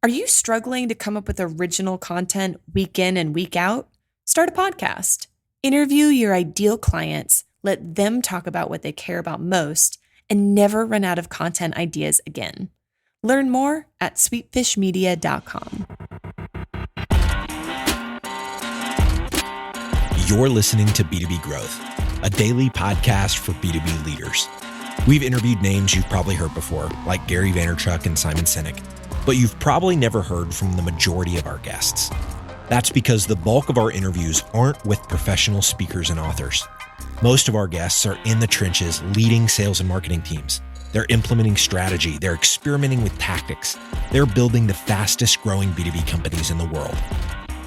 Are you struggling to come up with original content week in and week out? Start a podcast. Interview your ideal clients, let them talk about what they care about most, and never run out of content ideas again. Learn more at sweetfishmedia.com. You're listening to B2B Growth, a daily podcast for B2B leaders. We've interviewed names you've probably heard before, like Gary Vaynerchuk and Simon Sinek, but you've probably never heard from the majority of our guests. That's because the bulk of our interviews aren't with professional speakers and authors. Most of our guests are in the trenches leading sales and marketing teams. They're implementing strategy. They're experimenting with tactics. They're building the fastest growing B2B companies in the world.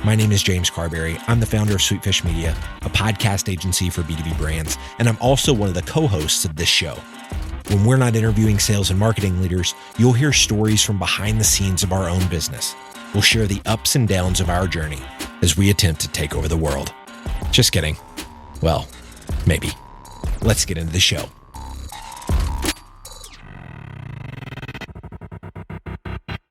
My name is James Carberry. I'm the founder of Sweetfish Media, a podcast agency for B2B brands, and I'm also one of the co-hosts of this show. When we're not interviewing sales and marketing leaders, you'll hear stories from behind the scenes of our own business. We'll share the ups and downs of our journey as we attempt to take over the world. Just kidding. Well, maybe. Let's get into the show.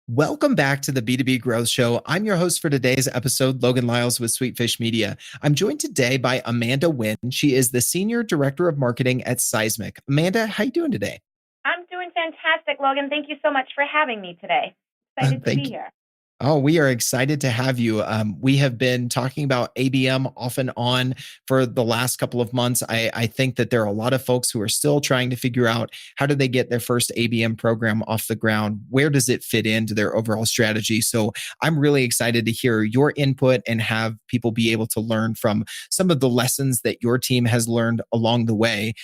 Welcome back to the B2B Growth Show. I'm your host for today's episode, Logan Lyles with Sweetfish Media. I'm joined today by Amanda Wynne. She is the Senior Director of Marketing at Seismic. Amanda, how you doing today? I'm doing fantastic, Logan. Thank you so much for having me today. Excited to be here. Oh, we are excited to have you. We have been talking about ABM off and on for the last couple of months. I think that there are a lot of folks who are still trying to figure out how do they get their first ABM program off the ground? Where does it fit into their overall strategy? So I'm really excited to hear your input and have people be able to learn from some of the lessons that your team has learned along the way.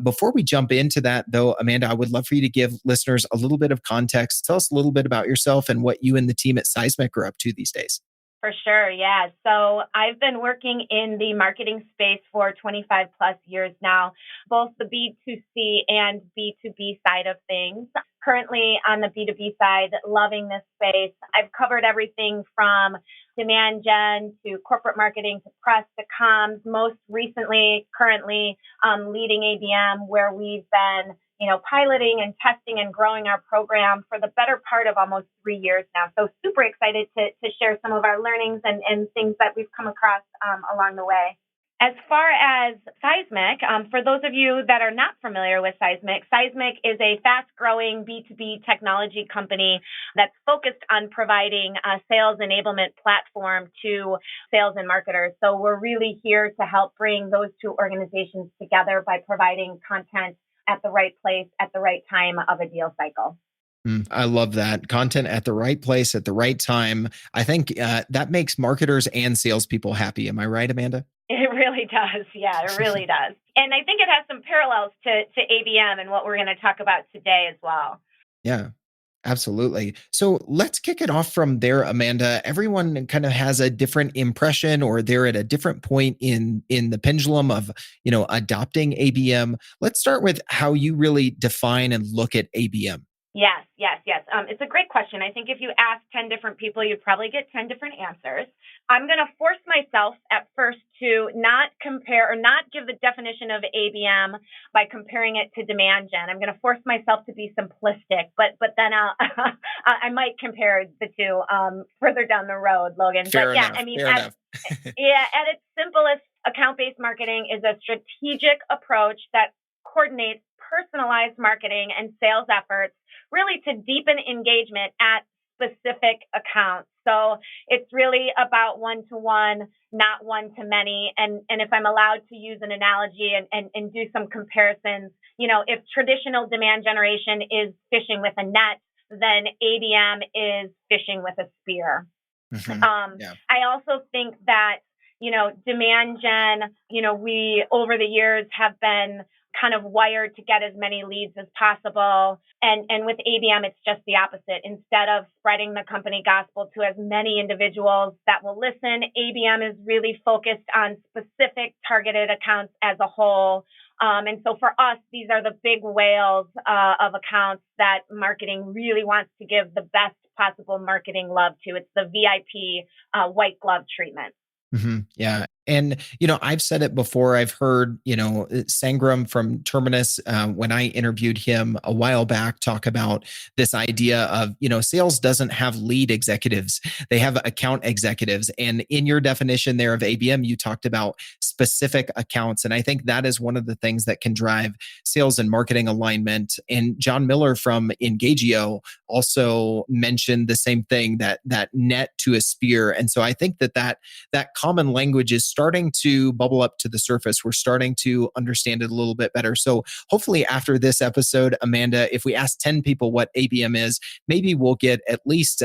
Before we jump into that, though, Amanda, I would love for you to give listeners a little bit of context. Tell us a little bit about yourself and what you and the team at Seismic are up to these days. For sure, yeah. So I've been working in the marketing space for 25 plus years now, both the B2C and B2B side of things. Currently on the B2B side, loving this space. I've covered everything from demand gen to corporate marketing to press to comms. Most recently, currently leading ABM, where we've been piloting and testing and growing our program for the better part of almost 3 years now. So super excited to share some of our learnings and things that we've come across along the way. As far as Seismic, for those of you that are not familiar with Seismic, Seismic is a fast-growing B2B technology company that's focused on providing a sales enablement platform to sales and marketers. So we're really here to help bring those two organizations together by providing content at the right place at the right time of a deal cycle. I love that. Content at the right place at the right time. I think that makes marketers and salespeople happy. Am I right, Amanda? It really does. Yeah, it really does. And I think it has some parallels to ABM and what we're going to talk about today as well. Yeah. Absolutely. So let's kick it off from there, Amanda. Everyone kind of has a different impression, or they're at a different point in the pendulum of, adopting ABM. Let's start with how you really define and look at ABM. Yes. It's a great question. I think if you ask 10 different people, you'd probably get 10 different answers. I'm going to force myself at first to not compare or not give the definition of ABM by comparing it to demand gen. I'm going to force myself to be simplistic, but then I might compare the two further down the road, Logan. Fair enough. At its simplest, account-based marketing is a strategic approach that coordinates personalized marketing and sales efforts really to deepen engagement at specific accounts. So it's really about one-to-one, not one-to-many. And if I'm allowed to use an analogy and do some comparisons, if traditional demand generation is fishing with a net, then ABM is fishing with a spear. Mm-hmm. I also think that, demand gen, we over the years have been kind of wired to get as many leads as possible. And with ABM, it's just the opposite. Instead of spreading the company gospel to as many individuals that will listen, ABM is really focused on specific targeted accounts as a whole. And so for us, these are the big whales of accounts that marketing really wants to give the best possible marketing love to. It's the VIP white glove treatment. Yeah. And, I've said it before. I've heard, Sangram from Terminus, when I interviewed him a while back, talk about this idea of, sales doesn't have lead executives. They have account executives. And in your definition there of ABM, you talked about specific accounts. And I think that is one of the things that can drive sales and marketing alignment. And John Miller from Engagio also mentioned the same thing, that net to a spear. And so I think that common language is starting to bubble up to the surface. We're starting to understand it a little bit better. So hopefully after this episode, Amanda, if we ask 10 people what ABM is, maybe we'll get at least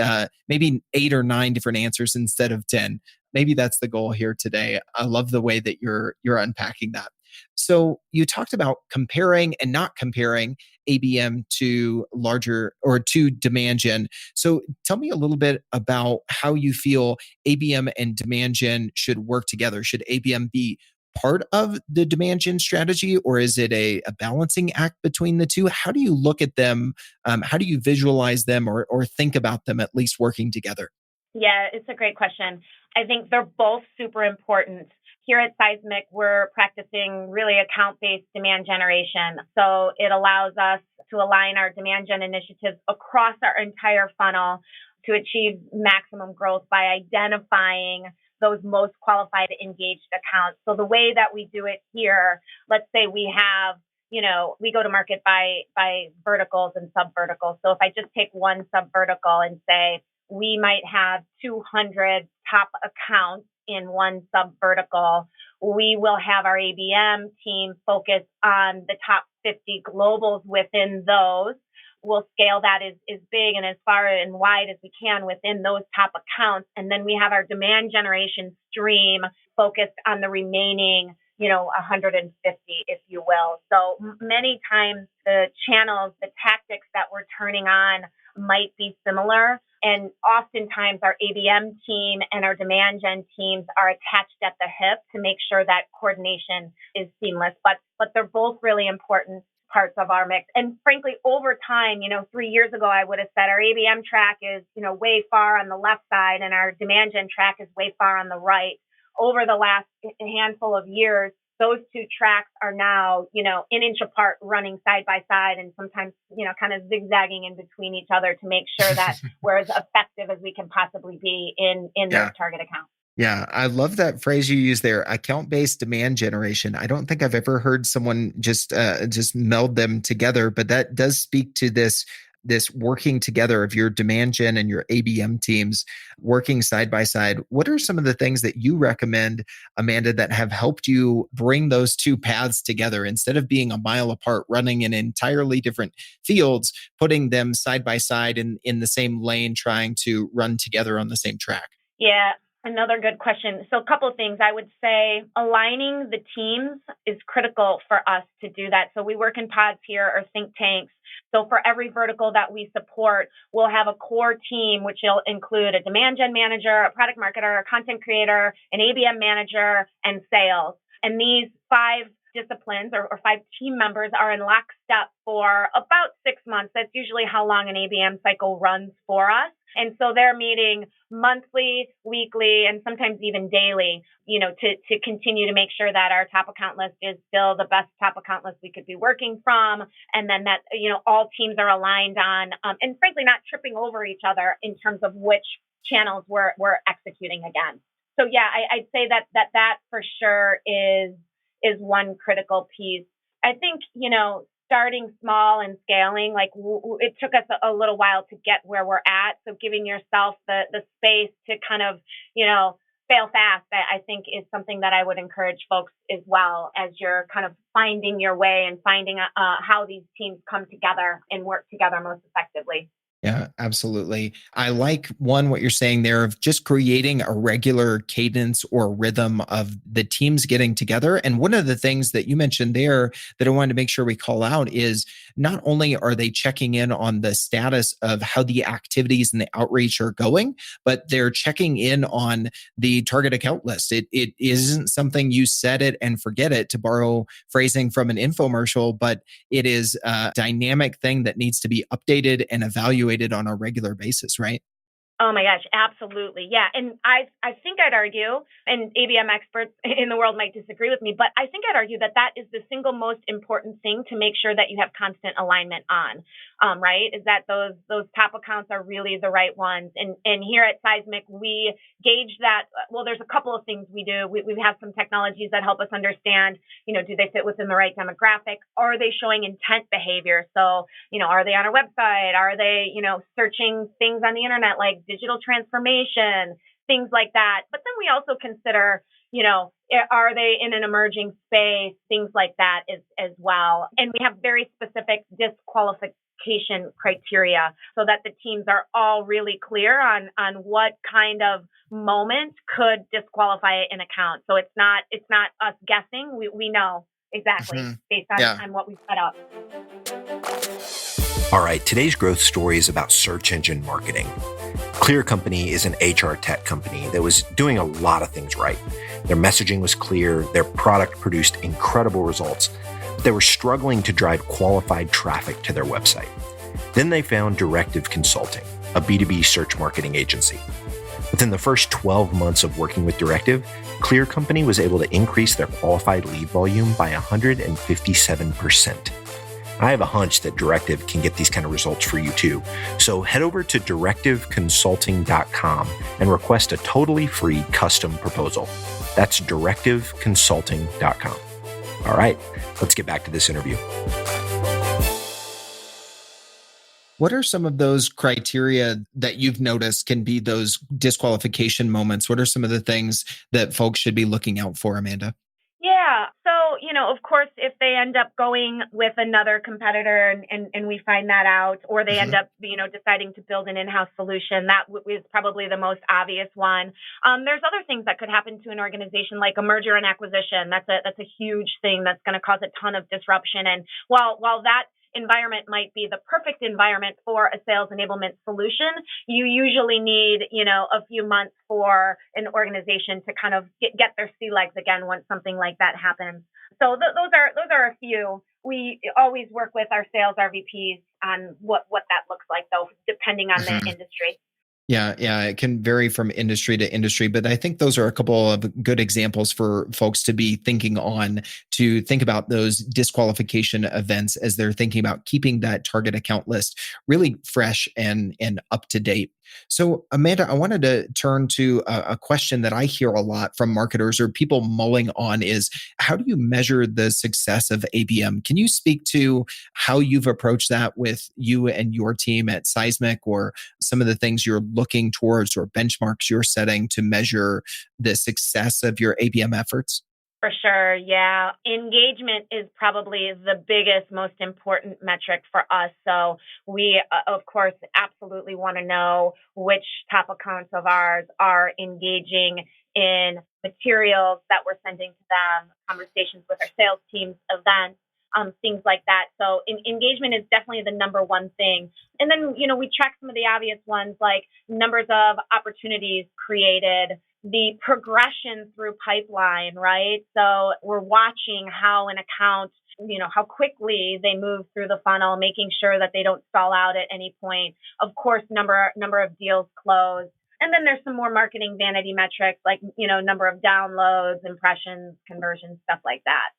maybe 8 or 9 different answers instead of 10. Maybe that's the goal here today. I love the way that you're unpacking that. So you talked about comparing and not comparing ABM to larger or to demand gen. So tell me a little bit about how you feel ABM and demand gen should work together. Should ABM be part of the demand gen strategy, or is it a balancing act between the two? How do you look at them? How do you visualize them or think about them at least working together? Yeah, it's a great question. I think they're both super important. Here at Seismic, we're practicing really account-based demand generation. So it allows us to align our demand gen initiatives across our entire funnel to achieve maximum growth by identifying those most qualified engaged accounts. So the way that we do it here, let's say we have, we go to market by verticals and sub verticals. So if I just take one sub vertical and say, we might have 200 top accounts in one sub vertical. We will have our ABM team focus on the top 50 globals within those. We'll scale that as big and as far and wide as we can within those top accounts. And then we have our demand generation stream focused on the remaining, 150, if you will. So many times the channels, the tactics that we're turning on might be similar. And oftentimes our ABM team and our demand gen teams are attached at the hip to make sure that coordination is seamless. But they're both really important parts of our mix. And frankly, over time, 3 years ago, I would have said our ABM track is, way far on the left side and our demand gen track is way far on the right. Over the last handful of years, those two tracks are now, an inch apart, running side by side, and sometimes, kind of zigzagging in between each other to make sure that we're as effective as we can possibly be in those target accounts. Yeah, I love that phrase you use there, account-based demand generation. I don't think I've ever heard someone just meld them together, but that does speak to this working together of your demand gen and your ABM teams working side by side. What are some of the things that you recommend, Amanda, that have helped you bring those two paths together instead of being a mile apart, running in entirely different fields, putting them side by side in the same lane, trying to run together on the same track? Yeah. Another good question. So a couple of things. I would say aligning the teams is critical for us to do that. So we work in pods here or think tanks. So for every vertical that we support, we'll have a core team, which will include a demand gen manager, a product marketer, a content creator, an ABM manager, and sales. And these 5 disciplines or 5 team members are in lockstep for about 6 months. That's usually how long an ABM cycle runs for us. And so they're meeting monthly, weekly, and sometimes even daily, to continue to make sure that our top account list is still the best top account list we could be working from. And then that, all teams are aligned on, and frankly, not tripping over each other in terms of which channels we're executing against. So yeah, I'd say that for sure is one critical piece. I think, starting small and scaling, it took us a little while to get where we're at. So giving yourself the space to kind of, fail fast, I think is something that I would encourage folks as well as you're kind of finding your way and finding how these teams come together and work together most effectively. Yeah, absolutely. I like what you're saying there of just creating a regular cadence or rhythm of the teams getting together. And one of the things that you mentioned there that I wanted to make sure we call out is not only are they checking in on the status of how the activities and the outreach are going, but they're checking in on the target account list. It isn't something you set it and forget it, to borrow phrasing from an infomercial, but it is a dynamic thing that needs to be updated and evaluated on a regular basis, right? Oh my gosh, absolutely. Yeah. And I think I'd argue, and ABM experts in the world might disagree with me, but I think I'd argue that that is the single most important thing to make sure that you have constant alignment on, right? Is that those top accounts are really the right ones. And here at Seismic, we gauge that. Well, there's a couple of things we do. We have some technologies that help us understand, do they fit within the right demographics? Are they showing intent behavior? So, are they on our website? Are they, searching things on the internet like digital transformation, things like that. But then we also consider, are they in an emerging space, things like that as well. And we have very specific disqualification criteria so that the teams are all really clear on what kind of moment could disqualify an account. So it's not us guessing. We know exactly based Yeah. on what we set up. All right, today's growth story is about search engine marketing. Clear Company is an HR tech company that was doing a lot of things right. Their messaging was clear, their product produced incredible results, but they were struggling to drive qualified traffic to their website. Then they found Directive Consulting, a B2B search marketing agency. Within the first 12 months of working with Directive, Clear Company was able to increase their qualified lead volume by 157%. I have a hunch that Directive can get these kind of results for you too. So head over to directiveconsulting.com and request a totally free custom proposal. That's directiveconsulting.com. All right, let's get back to this interview. What are some of those criteria that you've noticed can be those disqualification moments? What are some of the things that folks should be looking out for, Amanda? Yeah. So, of course, if they end up going with another competitor and we find that out, or they end up, deciding to build an in-house solution, that is probably the most obvious one. There's other things that could happen to an organization, like a merger and acquisition. That's a huge thing that's going to cause a ton of disruption. And while that environment might be the perfect environment for a sales enablement solution, you usually need, a few months for an organization to kind of get their sea legs again once something like that happens. So those are a few. We always work with our sales RVPs on what that looks like, though, depending on the industry. Yeah, it can vary from industry to industry, but I think those are a couple of good examples for folks to be thinking on, to think about those disqualification events as they're thinking about keeping that target account list really fresh and up to date. So, Amanda, I wanted to turn to a question that I hear a lot from marketers or people mulling on is, how do you measure the success of ABM? Can you speak to how you've approached that with you and your team at Seismic, or some of the things you're looking towards or benchmarks you're setting to measure the success of your ABM efforts? For sure. Yeah. Engagement is probably the biggest, most important metric for us. So we, of course, absolutely want to know which top accounts of ours are engaging in materials that we're sending to them, conversations with our sales teams, events, things like that. So engagement is definitely the number one thing. And then, we track some of the obvious ones like numbers of opportunities created, the progression through pipeline, right? So we're watching how an account, how quickly they move through the funnel, making sure that they don't stall out at any point. Of course, number of deals closed. And then there's some more marketing vanity metrics like, number of downloads, impressions, conversions, stuff like that.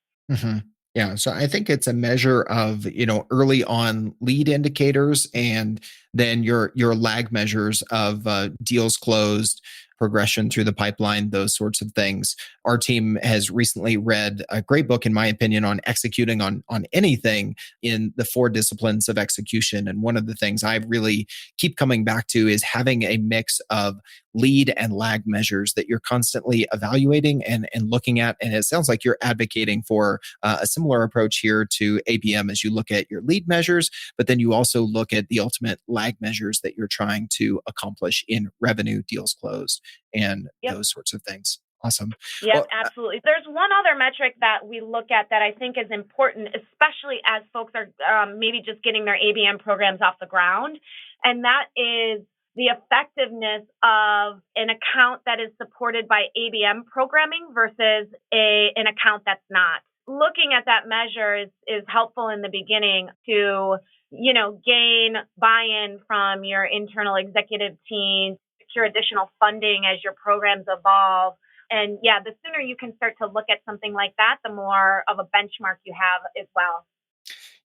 Yeah. So I think it's a measure of, early on lead indicators, and then your lag measures of deals closed, progression through the pipeline, those sorts of things. Our team has recently read a great book, in my opinion, on executing on anything in the 4 disciplines of execution. And one of the things I really keep coming back to is having a mix of lead and lag measures that you're constantly evaluating and looking at. And it sounds like you're advocating for a similar approach here to ABM as you look at your lead measures, but then you also look at the ultimate lag measures that you're trying to accomplish in revenue, deals closed, and those sorts of things. Awesome. Yep, Well, absolutely. There's one other metric that we look at that I think is important, especially as folks are maybe just getting their ABM programs off the ground, and that is the effectiveness of an account that is supported by ABM programming versus an account that's not. Looking at that measure is helpful in the beginning to, gain buy-in from your internal executive team, secure additional funding as your programs evolve. And yeah, the sooner you can start to look at something like that, the more of a benchmark you have as well.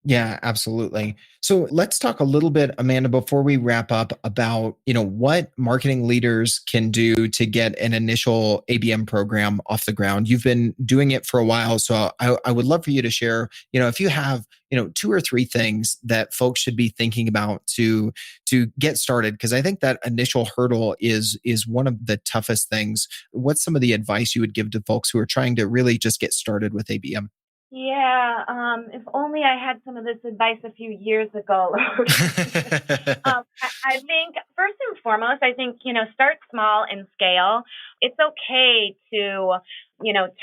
Yeah, absolutely. So let's talk a little bit, Amanda, before we wrap up about, what marketing leaders can do to get an initial ABM program off the ground. You've been doing it for a while. So I would love for you to share, if you have, 2 or 3 things that folks should be thinking about to get started. Cause I think that initial hurdle is one of the toughest things. What's some of the advice you would give to folks who are trying to really just get started with ABM? Yeah, if only I had some of this advice a few years ago. I think first and foremost, I think, start small and scale. It's okay to,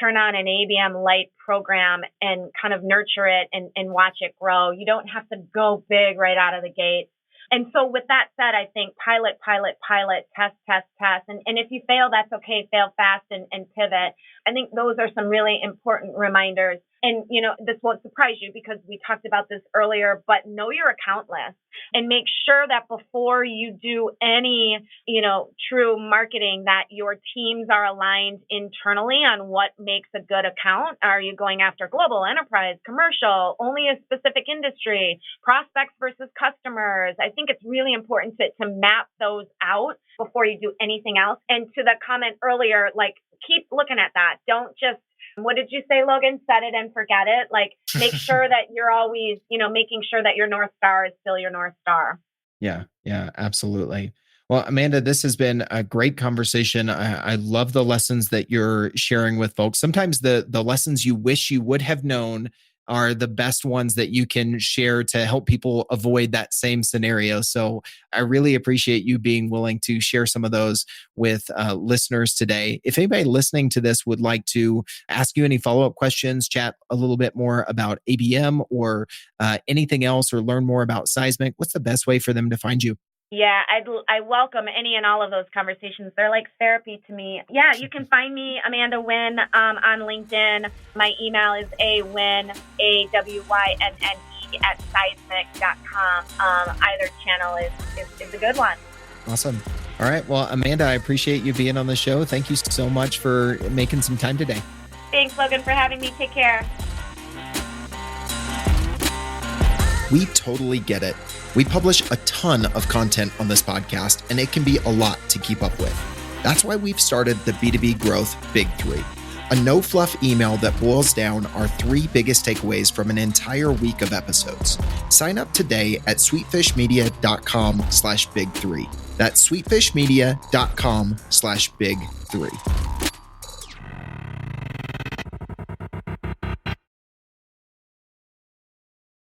turn on an ABM Lite program and kind of nurture it and watch it grow. You don't have to go big right out of the gate. And so with that said, I think pilot, test. And if you fail, that's okay. Fail fast and pivot. I think those are some really important reminders. And, this won't surprise you because we talked about this earlier, but know your account list and make sure that before you do any, true marketing, that your teams are aligned internally on what makes a good account. Are you going after global, enterprise, commercial, only a specific industry, prospects versus customers? I think it's really important to map those out before you do anything else. And to the comment earlier, keep looking at that. Don't just, what did you say, Logan? Set it and forget it. Make sure that you're always, making sure that your North Star is still your North Star. Yeah, absolutely. Well, Amanda, this has been a great conversation. I love the lessons that you're sharing with folks. Sometimes the lessons you wish you would have known are the best ones that you can share to help people avoid that same scenario. So I really appreciate you being willing to share some of those with listeners today. If anybody listening to this would like to ask you any follow-up questions, chat a little bit more about ABM or anything else, or learn more about Seismic, what's the best way for them to find you? Yeah, I welcome any and all of those conversations. They're like therapy to me. Yeah, you can find me, Amanda Wynne, on LinkedIn. My email is awynne, AWYNNE @seismic.com. Either channel is a good one. Awesome. All right. Well, Amanda, I appreciate you being on the show. Thank you so much for making some time today. Thanks, Logan, for having me. Take care. We totally get it. We publish a ton of content on this podcast, and it can be a lot to keep up with. That's why we've started the B2B Growth Big 3, a no-fluff email that boils down our 3 biggest takeaways from an entire week of episodes. Sign up today at sweetfishmedia.com/big3. That's sweetfishmedia.com/big3.